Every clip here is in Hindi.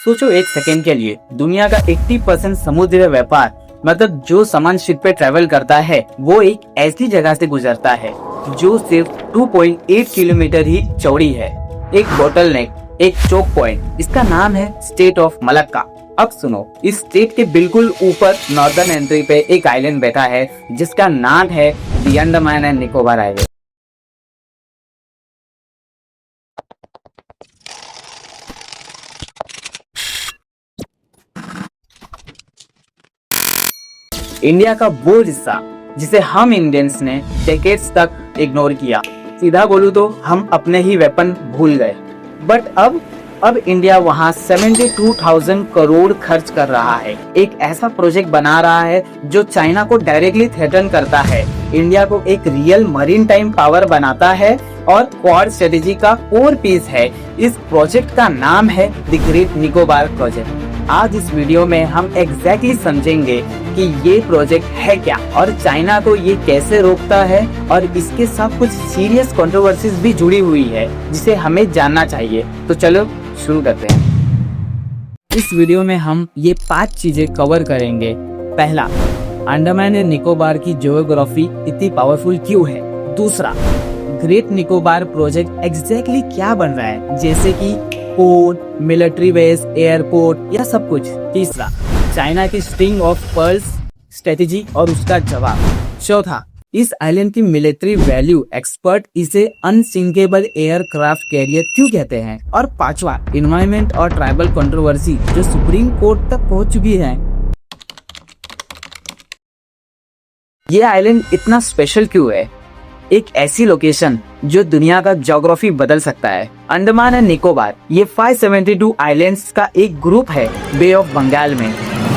सोचो एक सेकेंड के लिए, दुनिया का 80% समुद्री व्यापार मतलब जो सामान शिप पे ट्रेवल करता है वो एक ऐसी जगह से गुजरता है जो सिर्फ 2.8 किलोमीटर ही चौड़ी है। एक बोटल नेक, एक चोक पॉइंट, इसका नाम है स्टेट ऑफ मलक्का। अब सुनो, इस स्टेट के बिल्कुल ऊपर नॉर्दर्न एंट्री पे एक आइलैंड बैठा है जिसका नाम है the Andaman and Nicobar island. India का वो हिस्सा जिसे हम इंडियंस ने डेकेड्स तक इग्नोर किया। सीधा बोलूं तो हम अपने ही वेपन भूल गए। बट अब इंडिया वहां 72,000 करोड़ खर्च कर रहा है। एक ऐसा प्रोजेक्ट बना रहा है जो चाइना को डायरेक्टली थ्रेटन करता है, इंडिया को एक रियल मरीन टाइम पावर बनाता है और क्वाड स्ट्रेटेजी का कोर पीस है। इस प्रोजेक्ट का नाम है द ग्रेट निकोबार प्रोजेक्ट। आज इस वीडियो में हम एग्जैक्टली समझेंगे कि ये प्रोजेक्ट है क्या और चाइना को ये कैसे रोकता है, और इसके साथ कुछ सीरियस कंट्रोवर्सीज भी जुड़ी हुई है जिसे हमें जानना चाहिए। तो चलो शुरू करते हैं। इस वीडियो में हम ये 5 चीजें कवर करेंगे। पहला, अंडमान एंड निकोबार की ज्योग्राफी इतनी पावरफुल क्यों है। दूसरा, ग्रेट निकोबार प्रोजेक्ट एग्जैक्टली क्या बन रहा है, जैसे कि पोर्ट, मिलिट्री बेस, एयरपोर्ट या सब कुछ। तीसरा, चाइना की स्ट्रिंग ऑफ पर्ल्स स्ट्रेटेजी और उसका जवाब। चौथा, इस आइलैंड की मिलिट्री वैल्यू, एक्सपर्ट इसे अनसिंकेबल एयरक्राफ्ट कैरियर क्यों कहते हैं। और पांचवा, एनवायरमेंट और ट्राइबल कंट्रोवर्सी जो सुप्रीम कोर्ट तक पहुंच चुकी है। ये आइलैंड इतना स्पेशल क्यों है, एक ऐसी लोकेशन जो दुनिया का ज्योग्राफी बदल सकता है। अंडमान एंड निकोबार ये 572 आइलैंड्स का एक ग्रुप है बे ऑफ बंगाल में।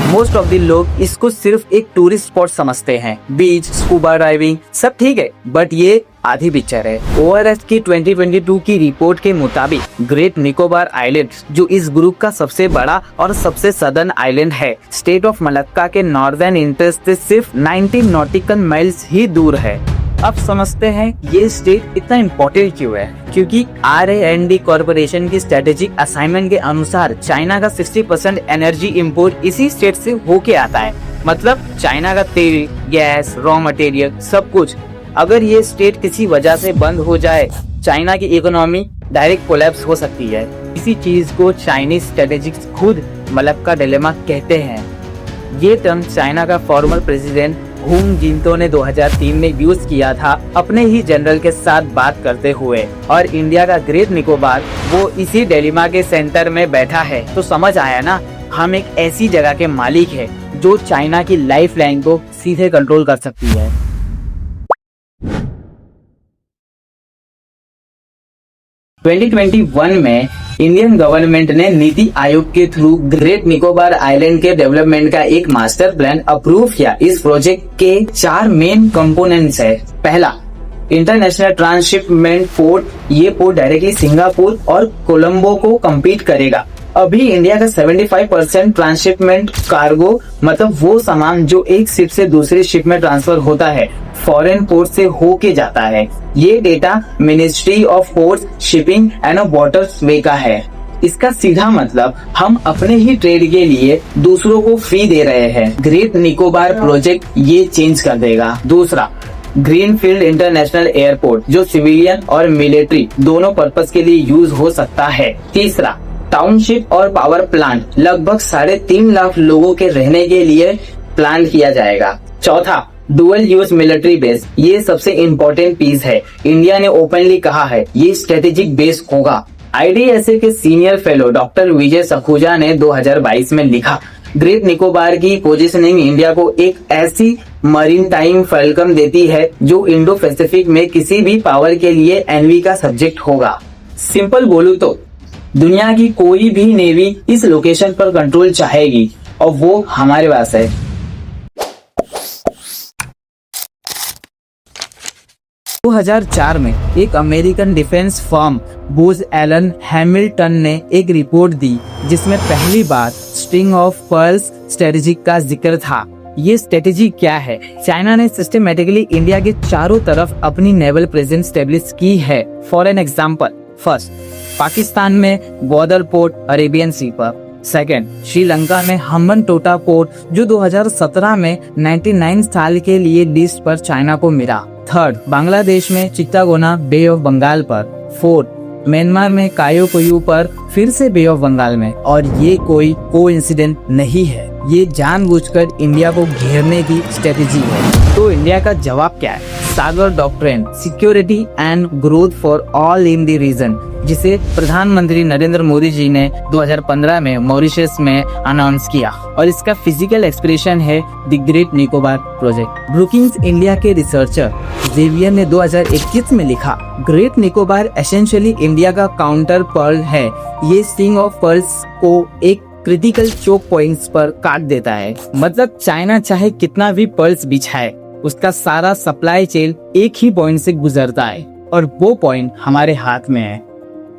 मोस्ट ऑफ द लोग इसको सिर्फ एक टूरिस्ट स्पॉट समझते हैं, बीच, स्कूबा डाइविंग सब ठीक है, बट ये आधी पिक्चर है। ORS की 2022 की रिपोर्ट के मुताबिक ग्रेट निकोबार आइलैंड, जो इस ग्रुप का सबसे बड़ा और सबसे सदर्न आइलैंड है, स्टेट ऑफ मलक्का के नॉर्दर्न इंटरेस्ट से सिर्फ 90 नॉटिकल माइल्स ही दूर है। अब समझते हैं ये स्टेट इतना इम्पोर्टेंट क्यों है। क्योंकि RAND कॉर्पोरेशन की स्ट्रेटेजिक असाइनमेंट के अनुसार चाइना का 60% एनर्जी इंपोर्ट इसी स्टेट से होके आता है। मतलब चाइना का तेल, गैस, रॉ मटेरियल सब कुछ। अगर ये स्टेट किसी वजह से बंद हो जाए, चाइना की इकोनॉमी डायरेक्ट कोलैप्स हो सकती है। इसी चीज को चाइनीज स्ट्रेटेजिक्स खुद मलक्का डिलेमा कहते हैं। ये टर्म चाइना का फॉर्मर प्रेसिडेंट हुंग जिंतो ने 2003 में यूज किया था अपने ही जनरल के साथ बात करते हुए। और इंडिया का ग्रेट निकोबार वो इसी डिलेमा के सेंटर में बैठा है। तो समझ आया ना, हम एक ऐसी जगह के मालिक है जो चाइना की लाइफ लाइन को सीधे कंट्रोल कर सकती है। ट्वेंटी 2021 में इंडियन गवर्नमेंट ने नीति आयोग के थ्रू ग्रेट निकोबार आइलैंड के डेवलपमेंट का एक मास्टर प्लान अप्रूव किया। इस प्रोजेक्ट के 4 मेन कंपोनेंट्स है। पहला, इंटरनेशनल ट्रांसशिपमेंट पोर्ट। ये पोर्ट डायरेक्टली सिंगापुर और कोलंबो को कम्पीट करेगा। अभी इंडिया का 75% ट्रांसशिपमेंट कार्गो, मतलब वो सामान जो एक शिप से दूसरी शिप में ट्रांसफर होता है, फॉरेन पोर्ट से होके जाता है। ये data ministry of ports, shipping and waters way का है। इसका सीधा मतलब हम अपने ही ट्रेड के लिए दूसरों को फ्री दे रहे हैं। ग्रेट निकोबार प्रोजेक्ट ये चेंज कर देगा। दूसरा, ग्रीनफील्ड इंटरनेशनल एयरपोर्ट जो सिविलियन और मिलिट्री दोनों पर्पस के लिए यूज हो सकता है। तीसरा, टाउनशिप और पावर प्लांट लगभग 3.5 लाख लोगों के रहने के लिए प्लान किया जाएगा। चौथा, डुअल यूज मिलिट्री बेस। ये सबसे इम्पोर्टेंट पीस है। इंडिया ने ओपनली कहा है ये स्ट्रेटेजिक बेस होगा। IDSA के सीनियर फेलो डॉक्टर विजय सखुजा ने 2022 में लिखा, ग्रेट निकोबार की पोजीशनिंग इंडिया को एक ऐसी मरीन टाइम वेलकम देती है जो इंडो पैसिफिक में किसी भी पावर के लिए एनवी का सब्जेक्ट होगा। सिंपल बोलूं तो दुनिया की कोई भी नेवी इस लोकेशन पर कंट्रोल चाहेगी और वो हमारे पास है। दो 2004 में एक American defence firm बूज Elon Hamilton ने एक रिपोर्ट दी जिसमें पहली बार स्ट्रिंग ऑफ पर्ल्स स्ट्रेटेजी का जिक्र था। ये स्ट्रेटेजी क्या है? चाइना ने सिस्टमेटिकली इंडिया के चारों तरफ अपनी नेवल प्रेजेंस स्टेब्लिश की है। For an example, first, Pakistan में ग्वादर पोर्ट अरेबियन सी पर, सेकेंड, श्रीलंका में हम्बनटोटा पोर्ट जो 2017 में 99 साल के लिए लिस्ट पर चाइना को मिला। थर्ड, बांग्लादेश में चित्तागोना बे ऑफ बंगाल पर। फोर्थ, म्यांमार में कायोकोयू पर फिर से बे ऑफ बंगाल में। और ये कोई कोइंसिडेंट नहीं है, ये जानबूझकर इंडिया को घेरने की स्ट्रेटेजी है। तो इंडिया का जवाब क्या है? Sagar doctrine, security and growth for all in the region, जिसे प्रधानमंत्री नरेंद्र मोदी जी ने 2015 में मॉरिशस में अनाउंस किया, और इसका फिजिकल एक्सप्रेशन है the great Nicobar project. Brookings India के रिसर्चर जेवियर ने 2021 में लिखा, ग्रेट निकोबार एसेंशियली इंडिया का काउंटर पर्ल है। ये स्ट्रिंग ऑफ पर्ल्स को एक क्रिटिकल चोक पॉइंट्स पर काट देता है। मतलब चाइना चाहे कितना भी पर्ल्स बिछाए, उसका सारा सप्लाई चेन एक ही पॉइंट से गुजरता है, और वो पॉइंट हमारे हाथ में है।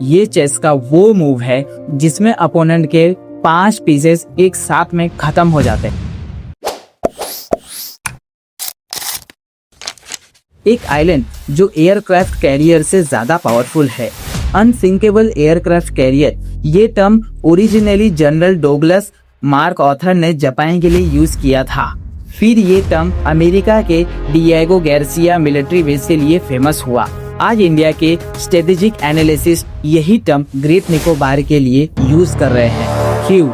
ये चेस का वो मूव है जिसमें अपोनेंट के 5 पीसेस एक साथ में खत्म हो जाते हैं। एक आइलैंड जो एयरक्राफ्ट कैरियर से ज्यादा पावरफुल है, अनसिंकेबल एयरक्राफ्ट कैरियर। ये term originally general Douglas mark author ने जापान के लिए यूज किया था। फिर ये टर्म अमेरिका के डिएगो गार्सिया मिलिट्री बेस के लिए फेमस हुआ। आज इंडिया के स्ट्रेटेजिक एनालिसिस यही टर्म ग्रेट निकोबार के लिए यूज कर रहे हैं। क्यों?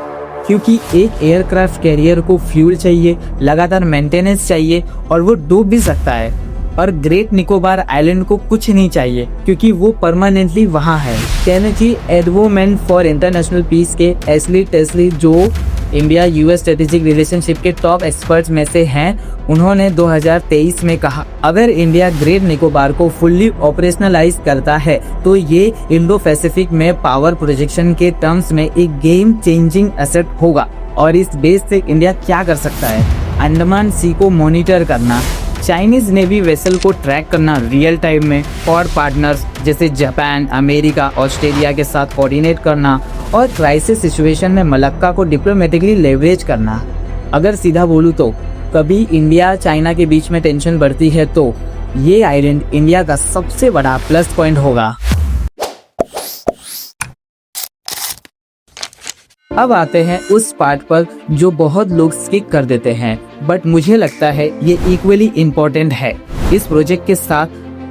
क्योंकि एक एयरक्राफ्ट कैरियर को फ्यूल चाहिए, लगातार मेंटेनेंस चाहिए, और वो डूब भी सकता है। और ग्रेट निकोबार आइलैंड को कुछ नहीं चाहिए, क्योंकि वो परमानेंटली वहाँ है। केनेडी एडवोमेंट फॉर इंटरनेशनल पीस के एशली टेस्ली, जो इंडिया यूएस स्ट्रेटेजिक रिलेशनशिप के टॉप एक्सपर्ट्स में से हैं, उन्होंने 2023 में कहा, अगर इंडिया ग्रेट निकोबार को फुल्ली ऑपरेशनलाइज करता है तो ये इंडो पैसिफिक में पावर प्रोजेक्शन के टर्म्स में एक गेम चेंजिंग एसेट होगा। और इस बेस से इंडिया क्या कर सकता है? अंडमान सी को मॉनिटर करना, चाइनीज नेवी वेसल को ट्रैक करना रियल टाइम में, और पार्टनर्स जैसे जापान, अमेरिका, ऑस्ट्रेलिया के साथ कोऑर्डिनेट करना, और क्राइसिस सिचुएशन में मलक्का को डिप्लोमेटिकली लेवरेज करना। अगर सीधा बोलूं तो कभी इंडिया चाइना के बीच में टेंशन बढ़ती है तो ये आइलैंड इंडिया का सबसे बड़ा प्लस पॉइंट होगा। अब आते हैं उस पार्ट पर जो बहुत लोग स्किप कर देते हैं, बट मुझे लगता है ये इक्वली इम्पोर्टेंट है। इस प्रोजेक्ट के साथ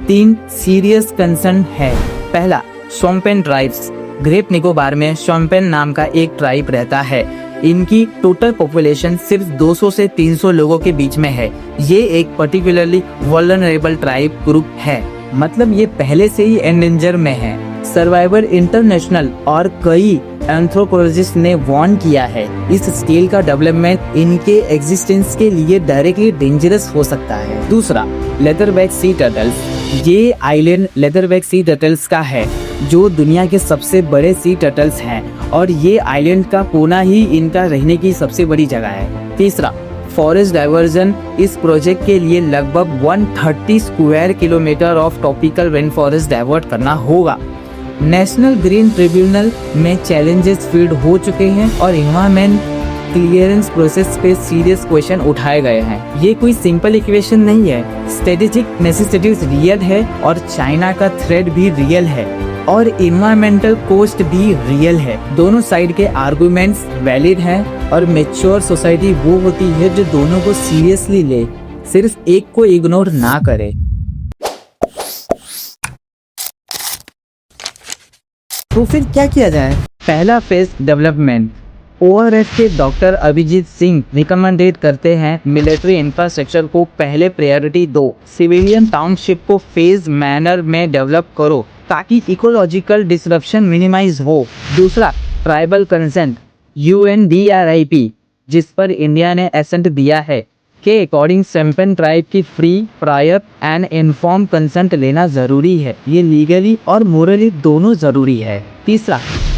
3 सीरियस कंसर्न है। पहला, शोम्पेन ट्राइब्स। ग्रेट निकोबार में शोम्पेन नाम का एक ट्राइब रहता है। इनकी टोटल पॉपुलेशन सिर्फ 200 से 300 लोगों के बीच में है। ये एक पर्टिकुलरली वल्नरेबल ट्राइब ग्रुप है, मतलब ये पहले से ही एंडेंजर में है। सर्वाइवर इंटरनेशनल और कई एंथ्रोपोलॉजिस्ट ने वार्न किया है, इस स्केल का डेवलपमेंट इनके एग्जिस्टेंस के लिए डायरेक्टली डेंजरस हो सकता है। दूसरा, लेदरबैक सी टर्टल्स। ये आइलैंड लेदरबैक सी टर्टल्स का है, जो दुनिया के सबसे बड़े सी टर्टल्स हैं, और ये आइलैंड का कोना ही इनका रहने की सबसे बड़ी जगह है। तीसरा, फॉरेस्ट डाइवर्जन। इस प्रोजेक्ट के लिए लगभग 130 square kilometre of tropical rain forest divert करना होगा। नेशनल ग्रीन ट्रिब्यूनल में चैलेंजेस फील्ड हो चुके हैं और एनवायरमेंट क्लियरेंस प्रोसेस पे सीरियस क्वेश्चन उठाए गए हैं। ये कोई सिंपल इक्वेशन नहीं है। स्ट्रेटेजिक नेसेसिटीज रियल है, और चाइना का थ्रेट भी रियल है, और एनवायरमेंटल कॉस्ट भी रियल है। दोनों साइड के आर्गुमेंट्स वैलिड हैं, और मैच्योर सोसाइटी वो होती है जो दोनों को सीरियसली ले, सिर्फ एक को इग्नोर ना करे। तो फिर क्या किया जाए? पहला फेज, डेवलपमेंट। ORF के डॉक्टर अभिजीत सिंह रिकमेंडेड करते हैं मिलिट्री इंफ्रास्ट्रक्चर को पहले प्रायोरिटी दो, सिविलियन टाउनशिप को फेज मैनर में डेवलप करो ताकि इकोलॉजिकल डिसरप्शन मिनिमाइज हो। दूसरा, ट्राइबल कंसेंट। UNDRIP, जिस पर इंडिया ने एसेंट दिया है, के अकॉर्डिंग शोम्पेन ट्राइब की free, prior and inform consent लेना जरूरी है। ये लीगली और मोरली दोनों जरूरी है। तीसरा,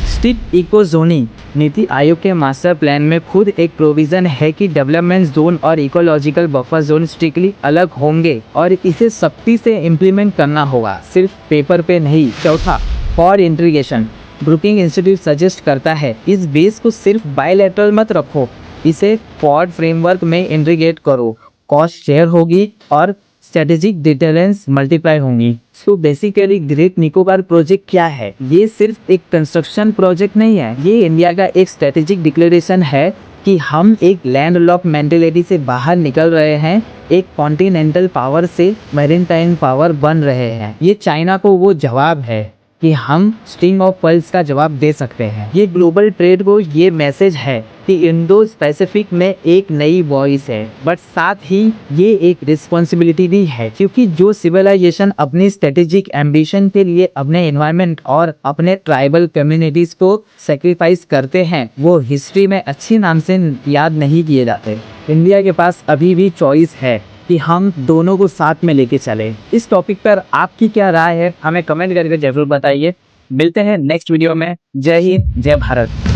strict eco zoning. NITI Aayog के मास्टर प्लान में खुद एक प्रोविजन है कि डेवलपमेंट जोन और इकोलॉजिकल बफर जोन स्ट्रिक्टली अलग होंगे, और इसे सख्ती से इम्प्लीमेंट करना होगा, सिर्फ पेपर पे नहीं। चौथा, for integration. Booking institute suggest करता है इस बेस को सिर्फ बायलैटरल मत रखो, इसे क्वाड फ्रेमवर्क में इंटीग्रेट करो। कॉस्ट शेयर होगी और स्ट्रेटेजिक डिटरेंस मल्टीप्लाई होंगी। So basically great Nicobar project क्या है? ये सिर्फ एक कंस्ट्रक्शन प्रोजेक्ट नहीं है, ये इंडिया का एक स्ट्रेटेजिक डिक्लेरेशन है कि हम एक लैंडलॉक मेंटेलिटी से बाहर निकल रहे हैं, एक कॉन्टिनेंटल पावर से मैरीटाइम पावर बन रहे हैं। ये चाइना को वो जवाब है कि हम स्ट्रिंग ऑफ पर्ल्स का जवाब दे सकते हैं। ये ग्लोबल ट्रेड को ये मैसेज है कि इंडो पैसिफिक में एक नई वॉइस है, बट साथ ही ये एक रिस्पॉन्सिबिलिटी भी है, क्योंकि जो सिविलाइजेशन अपनी स्ट्रेटेजिक एम्बिशन के लिए अपने एनवायरनमेंट और अपने ट्राइबल कम्युनिटीज को सेक्रीफाइस करते हैं, वो हिस्ट्री में अच्छी नाम से याद नहीं किए जाते। इंडिया के पास अभी भी चॉइस है कि हम दोनों को साथ में लेके चले। इस टॉपिक पर आपकी क्या राय है, हमें कमेंट करके जरूर बताइए। मिलते हैं नेक्स्ट वीडियो में। जय हिंद, जय भारत।